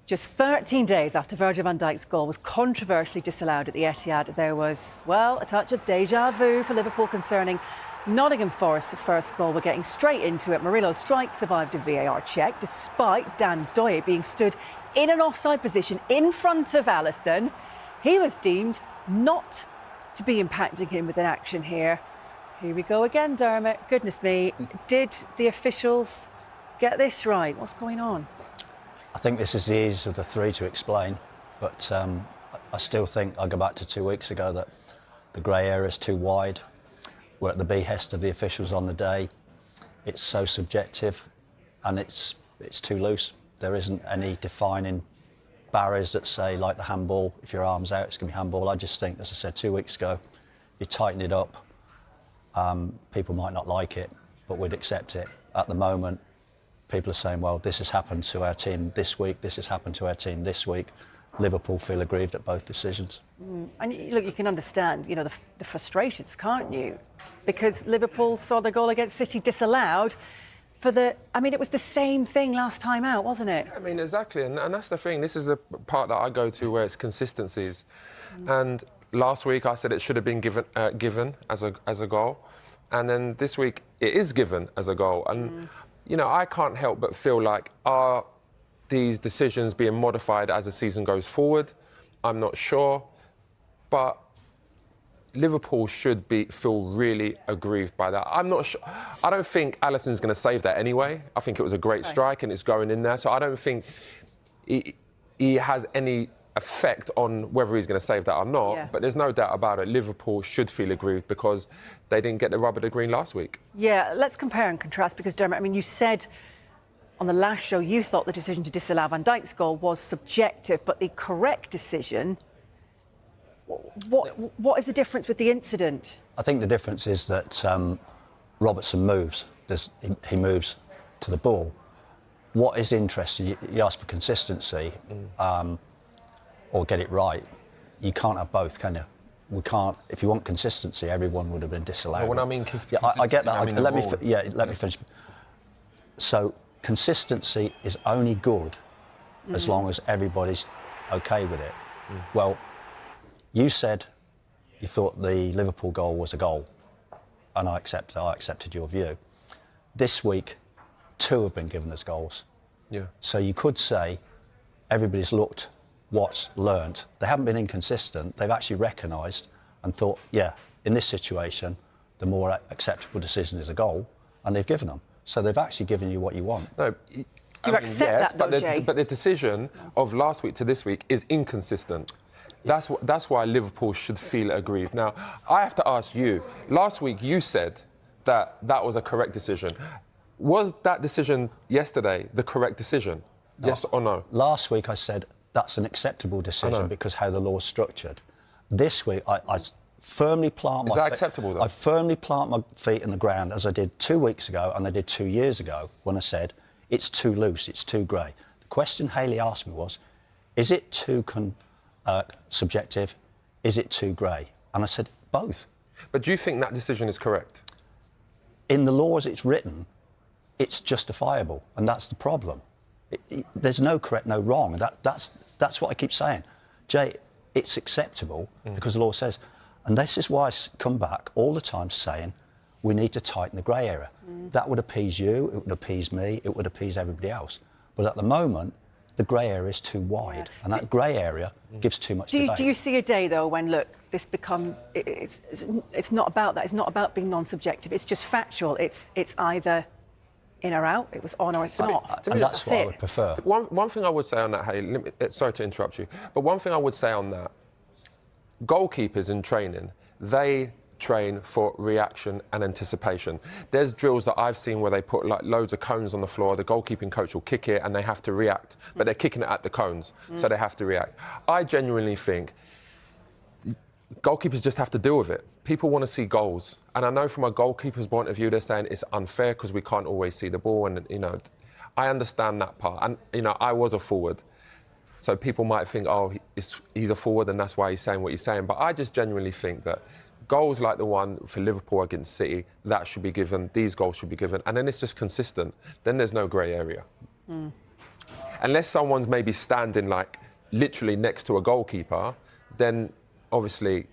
Just 13 days after Virgil van Dijk's goal was controversially disallowed at the Etihad, there was, well, a touch of déjà vu for Liverpool concerning Nottingham Forest's first goal. We're getting straight into it. Murillo's strike survived a VAR check, despite Dan Doyle being stood in an offside position in front of Alisson. He was deemed not to be impacting him with an action here. Here we go again, Dermot. Goodness me, did the officials get this right? What's going on? I think this is the easiest of the three to explain, but I still think, I'll go back to 2 weeks ago, that the grey area is too wide. We're at the behest of the officials on the day. It's so subjective and it's too loose. There isn't any defining barriers that say, like the handball, if your arm's out, it's going to be handball. I just think, as I said 2 weeks ago, you tighten it up, people might not like it, but we'd accept it. At the moment, people are saying, well, this has happened to our team this week, this has happened to our team this week. Liverpool feel aggrieved at both decisions. And look, you can understand, you know, the frustrations, can't you? Because Liverpool saw the goal against City disallowed for it was the same thing last time out, wasn't it? I mean, exactly, and that's the thing. This is the part that I go to where it's consistencies. And last week I said it should have been given as a goal, and then this week it is given as a goal. And you know, I can't help but feel like, are these decisions being modified as the season goes forward? I'm not sure, but Liverpool should feel really aggrieved by that. I'm not sure. I don't think Alisson's going to save that anyway. I think it was a great strike and it's going in there. So I don't think he has any effect on whether he's going to save that or not. Yeah. But there's no doubt about it. Liverpool should feel aggrieved because they didn't get the rub of the green last week. Yeah, let's compare and contrast, because Dermot, I mean, you said on the last show you thought the decision to disallow Van Dijk's goal was subjective, but the correct decision. What is the difference with the incident? I think the difference is that Robertson moves. He moves to the ball. What is interesting, you ask for consistency or get it right. You can't have both, can you? We can't. If you want consistency, everyone would have been disallowed. Well, when I mean consistency, I get that. Let me finish. So consistency is only good as long as everybody's okay with it. Well, you said you thought the Liverpool goal was a goal, and I accepted your view. This week, 2 have been given as goals. Yeah. So you could say everybody's looked, watched, learnt. They haven't been inconsistent. They've actually recognised and thought, yeah, in this situation, the more acceptable decision is a goal, and they've given them. So they've actually given you what you want. No, you accept that, though, Jay? But the decision of last week to this week is inconsistent. That's why Liverpool should feel aggrieved. Now, I have to ask you, last week you said that was a correct decision. Was that decision yesterday the correct decision? No. Yes or no? Last week I said that's an acceptable decision because how the law's structured. This week I firmly plant my feet. Is that acceptable, though? I firmly plant my feet in the ground, as I did 2 weeks ago and I did 2 years ago, when I said it's too loose, it's too grey. The question Haley asked me was, is it too subjective? Is it too grey? And I said, both. But do you think that decision is correct? In the law as it's written, it's justifiable, and that's the problem. There's no correct, no wrong. That's what I keep saying. Jay, it's acceptable because the law says, and this is why I come back all the time saying we need to tighten the grey area. That would appease you, it would appease me, it would appease everybody else. But at the moment, the grey area is too wide, and that grey area gives too much debate. Do you see a day, though, when, look, this it's not about that. It's not about being non-subjective. It's just factual. It's either in or out. It was on or it's not. And that's what I would prefer. One thing I would say on that, Haley, sorry to interrupt you, but one thing I would say on that, goalkeepers in training, they train for reaction and anticipation. There's drills that I've seen where they put like loads of cones on the floor, the goalkeeping coach will kick it and they have to react, but they're kicking it at the cones, so they have to react. I genuinely think goalkeepers just have to deal with it. People want to see goals, and I know from a goalkeeper's point of view they're saying it's unfair because we can't always see the ball, and you know, I understand that part, and you know, I was a forward. So people might think, oh, he's a forward and that's why he's saying what he's saying. But I just genuinely think that goals like the one for Liverpool against City, that should be given, these goals should be given, and then it's just consistent. Then there's no grey area. unless someone's maybe standing like literally next to a goalkeeper, then obviously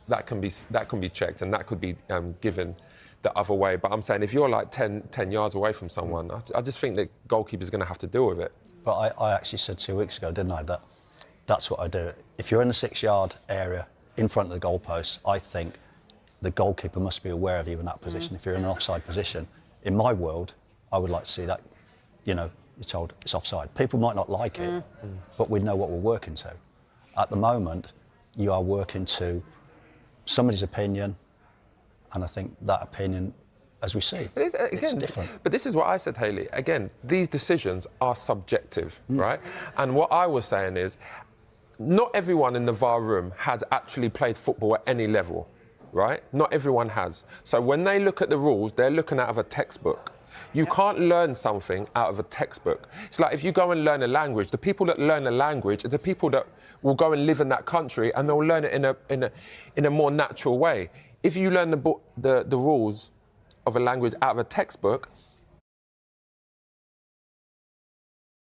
that can be checked and that could be given the other way. But I'm saying if you're like 10 yards away from someone, I just think the goalkeeper's going to have to deal with it. But I actually said 2 weeks ago, didn't I, that that's what I do. If you're in the 6-yard area in front of the goalpost, I think the goalkeeper must be aware of you in that position. If you're in an offside position, in my world, I would like to see that, you know, you're told it's offside. People might not like it, but we know what we're working to. At the moment, you are working to somebody's opinion, and I think that opinion, as we see, it's different. But this is what I said, Hayley. Again, these decisions are subjective, right? And what I was saying is, not everyone in the VAR room has actually played football at any level, right? Not everyone has. So when they look at the rules, they're looking out of a textbook. You can't learn something out of a textbook. It's like if you go and learn a language, the people that learn a language are the people that will go and live in that country, and they'll learn it in a more natural way. If you learn the rules of a language out of a textbook,